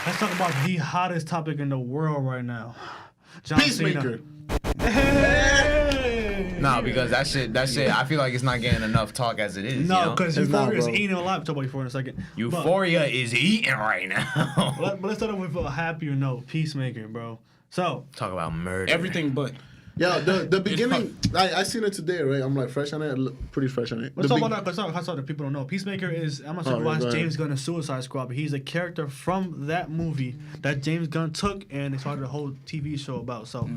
Let's talk about the hottest topic in the world right now. John Peacemaker. Hey! No, because that shit, I feel like it's not getting enough talk as it is. No, because It's not, Euphoria is bro. eating a lot. We'll talk about Euphoria in a second. Euphoria is eating right now. But let's start off with a happier note. Peacemaker, bro. So, Talk about murder. Everything but. Yeah, the beginning, I seen it today, right? I'm like fresh on it, pretty fresh on it. let's talk about that because the people don't know. Peacemaker is, I'm not sure if you watched James Gunn's Suicide Squad, but he's a character from that movie that James Gunn took and they started a whole TV show about. So,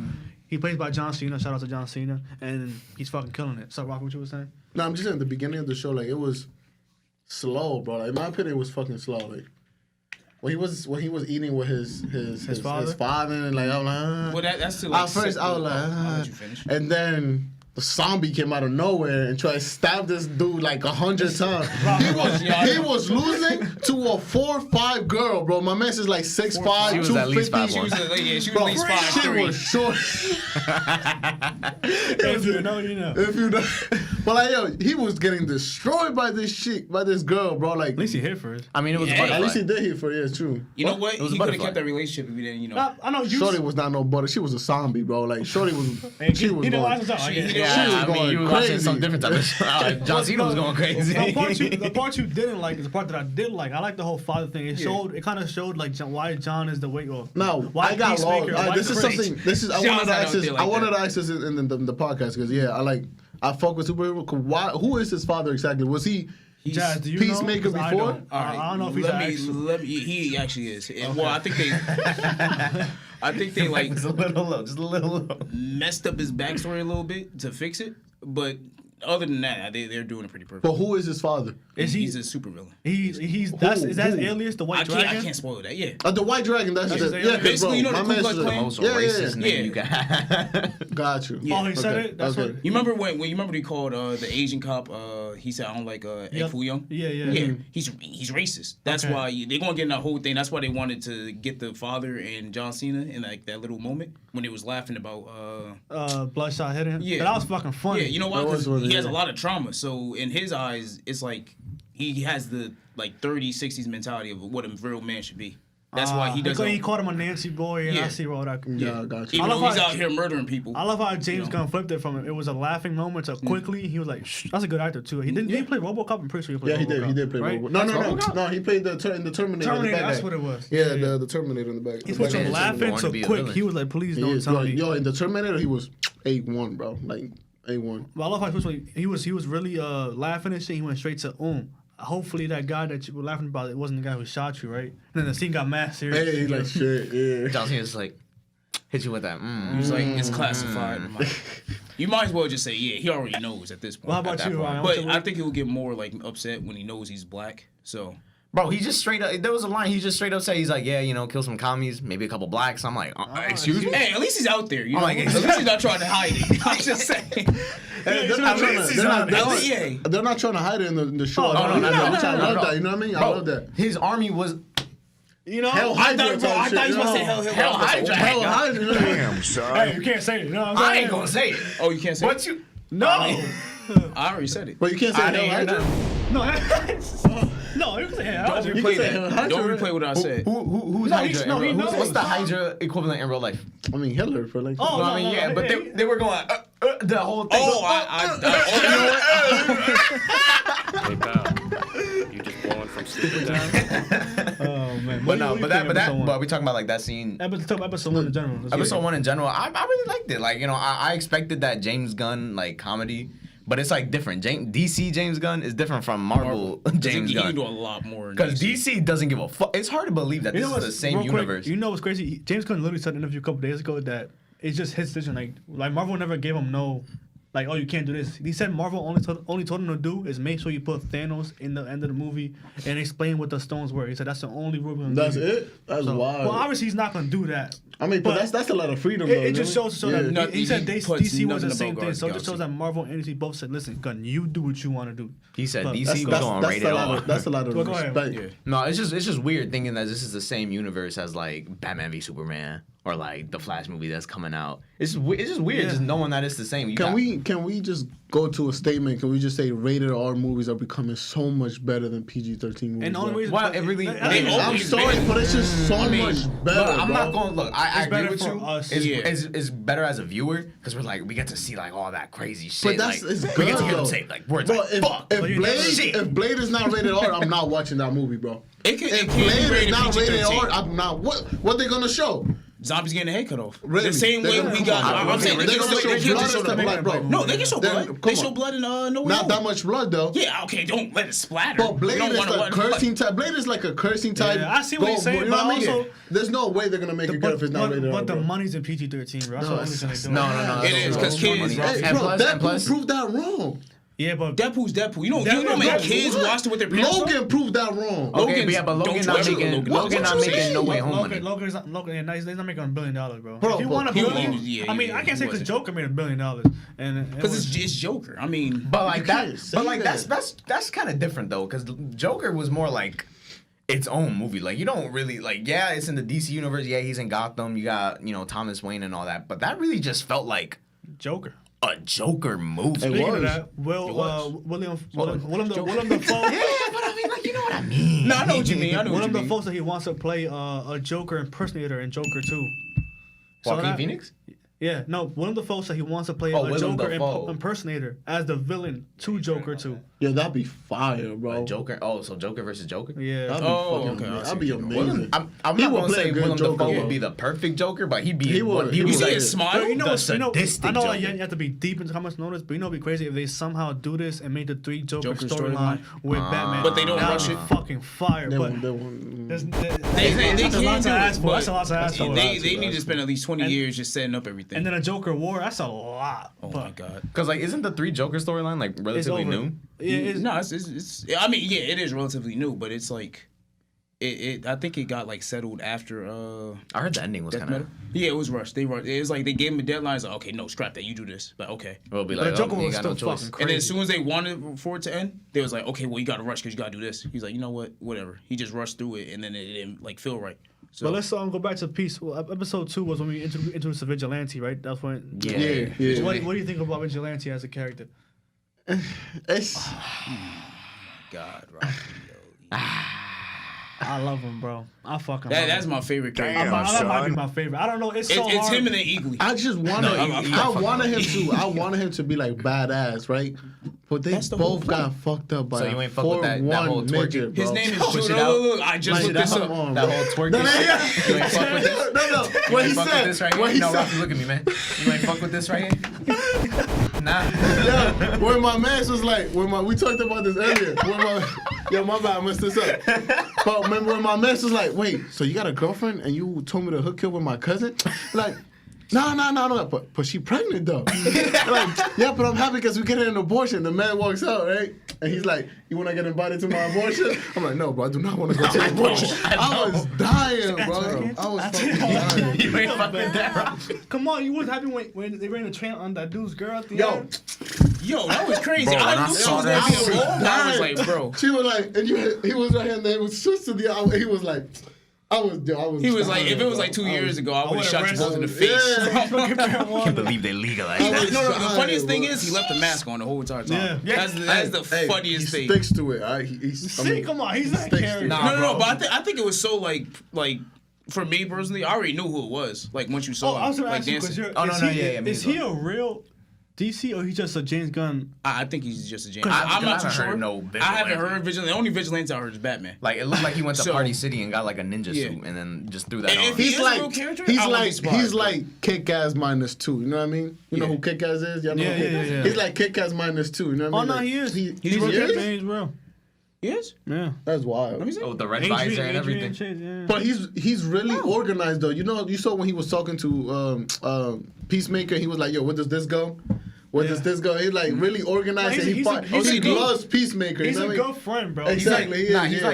he plays by John Cena. Shout out to John Cena. And he's fucking killing it. So, Rock, what you were saying? No, I'm just saying the beginning of the show, like it was slow, bro. Like, in my opinion, it was fucking slow. Like when he was eating with his father and like I'm like, Well, that's still like at first I was like, I'll let you finish. and then the zombie came out of nowhere and tried to stab this dude like 100 times. He was losing to a 4'5" girl, bro. My man's is like 6'5", She was at least 250. 5'1". She was at Bro, least she 5'3". was short. If you know, you know. If you know, but like yo, he was getting destroyed by this girl, bro. Like At least he hit first. I mean, it was Yeah. a butterfly. at least he did hit for it. Yeah, it's true. You know what? It was He a could have butterfly. kept that relationship if he didn't, you know. I know you. Shorty was not no butter. She was a zombie, bro. Like Shorty was. She was He didn't watch going. the show. She- Yeah. Yeah, She was I mean, going you were watching crazy. some different type of show. John Cena was going crazy. The part you didn't like is the part that I did like. I like the whole father thing. It kind of showed like why John is the way. Or No, why I got lost. Peacemaker, why This is Chris. something. This is. I Shout wanted to out ask this. out there I like wanted that. to ask this in the podcast because I fuck with superhero. Why? Who is his father exactly? Was he? Jazz, do you Peacemaker know? 'Cause before? I don't know if he's He actually is. And, well, I think they like Just a little low. Just a little low. messed up his backstory a little bit to fix it, but other than that, they're doing it pretty perfect. But who is his father? He's a supervillain. Is that his alias, the White I Dragon? can't spoil that. Yeah. The White Dragon. That's That's it. his Yeah, alias. Basically, you know bro, the my Ku Klux man's- Klan? Most Yeah, yeah, racist yeah. name you got. Got you. Oh, he said Okay, it. That's okay. what. You remember when you remember he called the Asian cop? He said I don't like Egg Foo Young. Yeah. Yeah, he's racist. That's Okay. why they're gonna get in that whole thing. That's why they wanted to get the father and John Cena in like that little moment when they was laughing about. Bloodshot hitting him. Yeah. But that was fucking funny. Yeah, you know why? That Because was funny, he has a yeah. lot of trauma. So in his eyes, it's like he has the like 30s, 60s mentality of what a real man should be. That's why he doesn't. He called him a Nancy boy, and I Yeah. see all that. Yeah, got you. Even I love though he's how- out here murdering people. I love how James You know. Gunn flipped it from him. It was a laughing moment to quickly. He was like, Shh. That's a good actor too. He didn't. Did he play RoboCop? I'm pretty sure he played. Yeah, he did. RoboCop, He did play right? Robo. No. RoboCop? No, he played the Terminator. Terminator. In the back That's guy. what it was. Yeah, the Terminator in the back. He the switched back from guy. laughing wanted to to be a quick. villain. He was like, please He don't is, tell bro. me. Yo, in the Terminator, he was A1, bro. Like A1. But I love how he was really laughing and shit. He went straight to Hopefully that guy that you were laughing about, it wasn't the guy who shot you, right? And then the scene got mad serious. Hey, like shit, yeah. John Cena's like, hit you with that. He's like, it's classified. I'm like, you might as well just say, yeah, he already knows at this point. Well, how about that you, point. Ryan? But I think he'll get more like upset when he knows he's black. So Bro, he just straight up, there was a line, he just straight up said, he's like, yeah, kill some commies, maybe a couple blacks. I'm like, excuse me? hey, at least he's out there. You know, like, at least he's not trying to hide it. I'm just saying. Hey, they're not trying to. They're not trying to hide it in the show. Oh, no, no, Which I love that. You know what I mean? I Bro, love that. his army was You know, Hell I Hydra. thought you was about to say Hell Hydra. Hell Hydra. Damn, son. hey, you can't say it. You know what I'm saying? I ain't gonna say it. Oh, you can't say What it? you? No. I already said it. But you can't say I Hell didn't hear Hydra. No. No, you can say Hell Don't Hydra. replay say Hell that. Hydra. Don't replay what I said. Who's No, Hydra? he knows. What's the Hydra equivalent in real life? I mean Hitler for like. Oh, No, I mean, yeah, but they were going the whole thing. Hey, pal. You just blowing from sleep down? Oh man. But no, but we talking about like that scene. Episode 1 in general. Let's get Episode it. 1 in general, I really liked it. Like, I expected that James Gunn like comedy, but it's like different. DC James Gunn is different from Marvel James He can Gunn. do a lot more. Because DC doesn't give a fuck. It's hard to believe that this is the same real quick, universe. you know what's crazy? James Gunn literally said in an interview a couple days ago that it's just his decision. Like Marvel never gave him no, like, oh, you can't do this. He said Marvel only told him to do is make sure you put Thanos in the end of the movie and explain what the stones were. He said that's the only rule. That's it. That's wild. Well, obviously he's not gonna do that. I mean, but that's a lot of freedom. Though, It just shows so that No, he said he puts DC was the nothing same above thing. So it just Galaxy. shows that Marvel and DC both said, "Listen, Gunn, you do what you want to do." He said But DC that's, was going rated R. that's a lot of Well, go ahead. respect. Yeah. No, it's just weird thinking that this is the same universe as like Batman v Superman or like the Flash movie that's coming out. It's just weird just knowing that it's the same. Can we just go to a statement? Can we just say rated R movies are becoming so much better than PG-13 movies? And the only reason Well, it really. I'm sorry, but it's just so much better. Look, I'm not going to look. I agree with you. Us. It's better as a viewer because we get to see like all that crazy shit. But that's like, it's we good get to hear them though. say like words Bro, like fuck. if Blade is not rated R, I'm not watching that movie, bro. It can If be Blade is rated not rated PG-13. R, I'm not. What they gonna show? Zombies getting a head cut off. Really? The same They're way gonna we come got. on. I'm saying They're they gonna can show show blood and stuff like, bro. No, they can show Then, blood. come They show on. blood in No Way Not Home. that much blood though. Yeah, okay, don't let it splatter. But Blade We don't is wanna like cursing type. Blade is like a cursing type. Yeah, I see what you're saying, You know but what I mean? also- There's no way they're gonna make it good if it's not rated R. But the bro. money's in PG-13, bro. That's No, the only thing they do. No. It is, 'cause kids- Hey, And bro, plus- Deadpool proved that wrong. Yeah, but Deadpool's Deadpool. You know how many kids watched it with their parents? Logan proved that wrong. Okay, Logan's- but Logan don't not touch it, making Logan. Logan not What you making No mean? Way Home money. Logan's not making $1 billion, bro. Bro, If you but want a he billion, was- yeah, I mean, yeah, I can't say he because wasn't. Joker made $1 billion, and Because it's Joker. I mean, But like can't say that's kind of different though, because Joker was more like its own movie. Like you don't really like. Yeah, it's in the DC universe. Yeah, he's in Gotham. You got Thomas Wayne and all that. But that really just felt like Joker. a Joker movie. Speaking was. of that, Willem Dafoe. Yeah, but I mean, like you know what I mean. no, I know what you mean. I know what Willem you mean. Dafoe said he wants to play a Joker impersonator in Joker 2. Joaquin Phoenix. Yeah, no. Willem Dafoe said he wants to play a Willem Joker Dafoe. impersonator as the villain to Joker 2. Yeah, that'd be fire, bro. Joker. Oh, so Joker versus Joker. Yeah. That'd be Oh, fucking okay, I amazing. see That'd be what you're amazing. I'm He not would gonna play a say good Willem Joker, Dafoe bro. would be the perfect Joker, but he'd be. He would. He'd You be see like, his smile? But you know, the I know sadistic like, you Joker. have to be deep into how much notice, but you know, it'd be crazy if they somehow do this and make the 3 Joker Joker storyline with Batman. But they don't That rush would be it. fucking fire. They But won't- they won't- there's, They that's a lot can to do ask it, for. but That's a lot to ask for. they need to spend at least 20 years just setting up everything. And then a Joker war, that's a lot. oh but my god. Because like, isn't the 3 Joker storyline like it's relatively over. new? Yeah, it's, No, it's. I mean, yeah, it is relatively new, but it's like, I think it got like settled after. I heard the ending was Death kind Metal. of. Yeah, it was rushed. It was like they gave him a deadline. It's like, okay, no, scrap that. You do this. But okay. It'll be but like, the Joker oh, you was got still no choice. fucking And then crazy. as soon as they wanted for it to end, they was like, okay, well, you got to rush because you got to do this. He's like, you know what, whatever. He just rushed through it, and then it didn't like feel right. So But let's go back to Peace. Well, episode 2 was when we introduced the Vigilante, right? That's when. Yeah. What do you think about Vigilante as a character? It's God, Rocky, yo. I love him, bro. I fucking love That's him. my favorite character. Damn. That might be son. my favorite. I don't know. It's so It's hard. him and then Eagly. I just wanted, No, I wanted him to, I wanted him to be like badass, right? But they That's the whole both got fucked up by So you ain't fuck with that whole 4'1" twerking? midget, bro. His name is Push Jude. it out. Look, I just Like, looked this come up. on, That bro. whole twerking No, shit. You ain't fuck with this? No, You what ain't he fuck with said, this right what here? he No, said. Rafi, look at me, man. You ain't fuck with this right here? Nah. Yeah, when my man was like, we talked about this earlier. My bad, I messed this up. But remember when my man was like, wait, so you got a girlfriend and you told me to hook you up with my cousin? Like, no, but she pregnant though. Like, yeah, but I'm happy because we get an abortion. The man walks out, right? And he's like, you want to get invited to my abortion? I'm like, no, bro, I do not want to go to the abortion. I was dying, bro. I was fucking dying. You ain't fuck with that, bro. Come on, you was happy when they ran the train on that dude's girl at the Yo, end? Yo, that was crazy. Bro, when I I knew she saw was that, gonna I be was alone. I was like, bro. she was like, and he was right here, and then it was switched to the other. He was like, I was. He was like, if it was like 2 years ago, I would have shot you both in the face. Yeah. Can't believe they legalized I that. was No, the dying, funniest thing bro. is he left the mask on the whole entire time. Yeah. That's the Hey, funniest he thing. sticks to it. Come on, he's not sticks to caring. it. Nah, No, bro. but I think it was so like for me personally, I already knew who it was. Like once you saw Oh, I was him, gonna like ask you because dancing. you're. Oh, no, is no, he, yeah, me Is as he well. a real DC or he's just a James Gunn? I think he's just a James. I I'm not too haven't heard sure. no I haven't Vigilante. heard Vigilante. The only Vigilante I heard is Batman. Like, it looked like he went to So- Party City and got like a ninja Yeah. suit and then just threw that And on. if he He's is a like, real character, he's I wouldn't be like, surprised, he's but- like Kick-Ass -2. You know what I mean? You know Yeah. who Kick-Ass is? Y'all know Yeah, who Kick-Ass yeah. He's like Kick-Ass -2. You know what I Oh mean? no, Like, he is. He's real. real? He's real. He is. Yeah. That's wild. Let me see. Oh, the red visor and everything. Yeah. But he's really organized though. You know, you saw when he was talking to Peacemaker, he was like, "Yo, where does this go? Where does this go?" He's like really organized, and He's he a loves Peacemaker. He's you know a what I mean? good friend, bro. Exactly.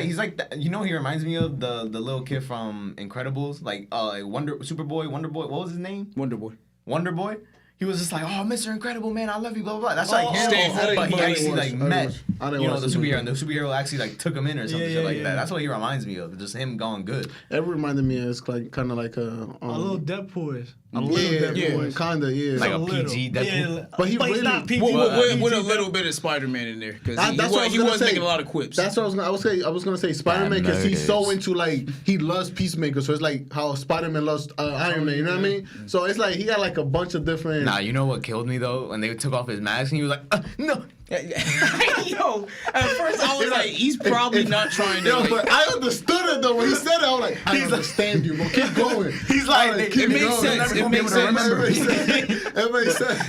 He's like that, you know, he reminds me of the little kid from Incredibles, like Superboy, Wonder Boy. What was his name? Wonder Boy. Wonder Boy. he was just like, oh, Mr. Incredible, man, I love you, blah, blah, blah. That's like him, Stanford. but he actually like met, I didn't you know, watch the the movie. superhero, and the superhero actually like took him in or something Yeah, shit like yeah. that. That's what he reminds me of, just him going good. It reminded me of like kind of like A little Deadpool-ish. A little yeah, Deadpool-ish. kind of, yeah. Like a little. PG Deadpool. Yeah, But he he's really- not PG. With a little bit of Spider-Man in there because That's what I was he gonna was say. making a lot of quips. That's what I was gonna say Spider-Man because he's so murders. into like he loves Peacemaker, so it's like how Spider-Man loves Iron Man. You know what I mean? So it's like he got like a bunch of different. Nah, you know what killed me though? When they took off his mask and he was like, no. Yo, at first I was like, he's probably not trying to. Yo, like, but I understood it though when he said it. I was like, I understand you, but keep going. He's like, Alright, it keep makes going. sense. It makes sense. It makes sense.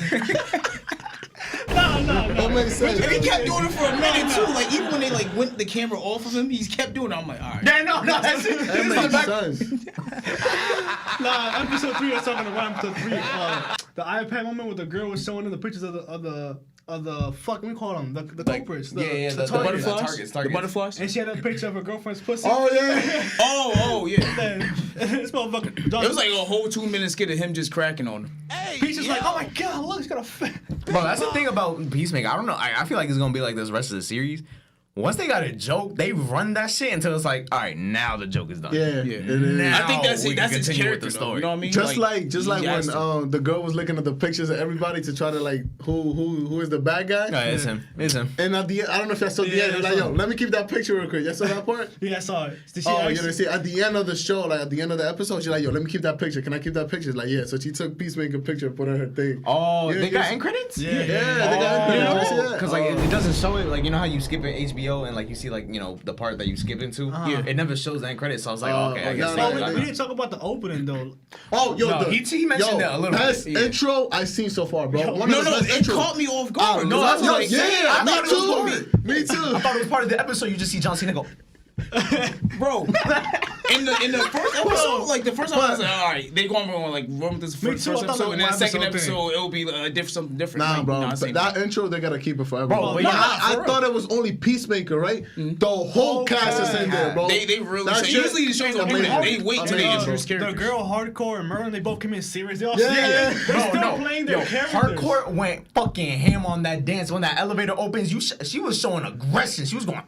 No. It makes sense. and he kept doing it for a minute too. Like even when they like went the camera off of him, he kept doing it. I'm like, all right. No, that's it. That makes sense. Nah, episode 3 or something around episode 3. The iPad moment where the girl was showing him the pictures of the fuck, we call them the culprits. The targets. butterflies. The butterflies. And she had a picture of her girlfriend's pussy. Oh yeah. Oh yeah. And this motherfucker. It was like a whole 2 minute skit of him just cracking on him. Peach is like, oh my god, look, he's got a fit. Bro, that's the thing about Peacemaker. I don't know. I feel like it's gonna be like this rest of the series. Once they got a joke, they run that shit until it's like, all right, now the joke is done. Yeah. Yeah. It is. Now I think that's we it. can That's his continue with character. the Though, story. you know what I mean? Just like he has when to. the girl was looking at the pictures of everybody to try to like who is the bad guy. Yeah, it's him. It's him. And at the end, I don't know if y'all saw the Yeah, end. They're I like, saw yo, it. let me keep that picture real quick. Y'all saw that part? Yeah, I saw it. Did she Oh, actually- you know, see, at the end of the show, like at the end of the episode, she's like, yo, let me keep that picture. Can I keep that picture? She's like, yeah. So she took Peacemaker picture and put it in her thing. Oh, Yeah, they got yes. end credits? Yeah. Yeah, they got credits. Because like it doesn't show it, like you know how you skip it HBO and like you see like you know the part that you skip into. Uh-huh. It never shows the end credits, so I was like, okay, I guess. no, Oh, no, we, no. we didn't talk about the opening though. Oh, yo, No, he mentioned that a little best bit. Yeah. intro I've seen so far, bro. Yo, One No, of the no, best it intros. caught me off guard. no, I was that's like, I me thought it was too. Me too. I thought it was part of the episode. You just see John Cena go. bro. In the first episode, like the first episode, I was like, all right, they going to like run with this Me first too, I thought episode, that and then the was second one episode episode it'll be something different. Nah, Like, bro. same That thing. intro, they gotta keep it forever. Bro, but Nah, yeah, I for thought it was only Peacemaker, right? The whole cast is in there, bro. They really That show. shit- Usually the shows don't do that. They wait till they Amazing. introduce The characters. girl Hardcore and Merlin, they both came in serious. They all Yeah, serious. yeah. They're still playing their characters. Hardcore went fucking ham on that dance when that elevator opens. She was showing aggression. She was going.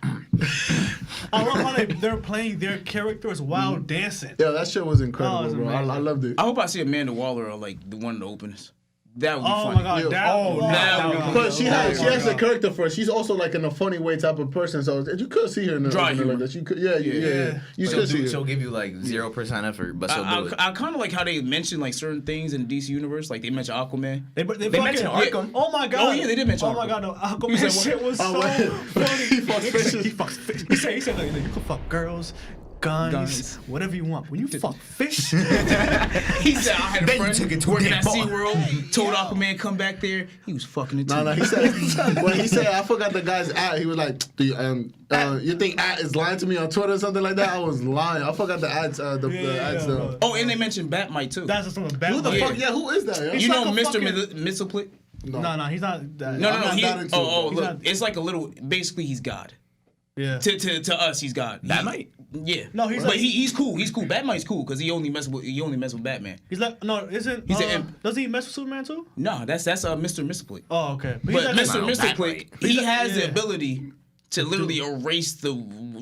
I love how they're playing their characters while dancing. Yeah, that shit was Oh, incredible, it's bro. I amazing. loved it. I hope I see Amanda Waller or like the one of the openers. That would be Oh funny. my god, Yo, that would be But she has Oh my a God. character for it. She's also like in a funny way type of person. So you could see her in Dry a humor. like that. You could, yeah. You She'll could see she'll her. give you like 0% effort, but she'll do it. I kind of like how they mention like certain things in the DC universe. Like they mentioned Aquaman. They They mentioned Arkham. Oh my god. Oh, yeah, they did mention Oh my Arkham. god, no. Aquaman He said, shit was so wait. funny. He fucks fishes. He fucks fish. He said like, you can fuck girls, guns, whatever you want. When you fuck fish, He said I had a Then you friend took it to working a at bar. SeaWorld, told Aquaman come back there. He was fucking it too. No, he said when he said I forgot the guy's at. He was like, "Do you think at is lying to me on Twitter or something like that?" I was lying. I forgot the ads. The ads. yeah. Oh, and they mentioned Batmite too. that's just something bad. Who the Yeah. fuck? Yeah, who is that? Yeah? You know like a Mr. fucking- Mistleplick? No, he's not that. No, I'm no, not he. that into it, Oh, He's look, not- it's like a little. Basically, he's God. Yeah. To us, he's God. Batmite? Yeah. No, he's but like- he's cool. He's cool. Batmite's cool because he only mess with Batman. He's like no, isn't He's an imp. does he mess with Superman too? No, that's Mr. Mistleplick. Oh, okay. But he's like- Mr. no, Mistleplick, Batmite. he He's like- has the yeah. ability to literally erase the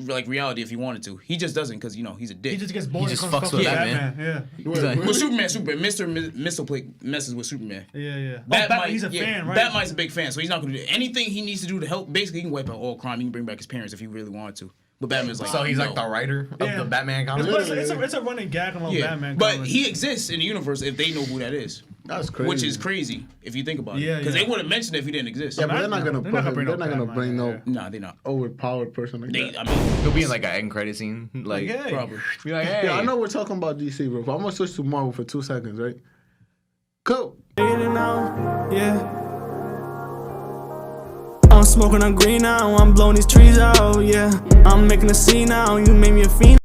like reality if he wanted to. He just doesn't because he's a dick. he just gets bored. just and comes fucks fuck with Batman. Wait, like- really? Well, Superman. Mr. Mistleplick messes with Superman. Yeah, yeah. Batmite, He's a fan, right? Batmite's a big fan, so he's not going to do anything he needs to do to help. Basically, he can wipe out all crime. He can bring back his parents if he really wanted to. But Batman's like, So he's no. like the writer of Yeah. the Batman comic. It's a running gag on Yeah, Batman. but comics. he exists in the universe if they know who that is, That's crazy. which is crazy if you think about it. Yeah, Because yeah. they wouldn't mention it if he didn't exist. Yeah, but they're not gonna They're put not gonna him. bring They're no not gonna bring no Batman, Nah, they're not. overpowered person like They, that. I mean, He'll be in like an end credit scene. Like, Hey. probably. be like, hey. Yeah, I know we're talking about DC, bro. But I'm gonna switch to Marvel for 2 seconds, right? Cool. Yeah. I'm smoking on green now, I'm blowing these trees out, yeah. I'm making a scene now, you made me a fiend.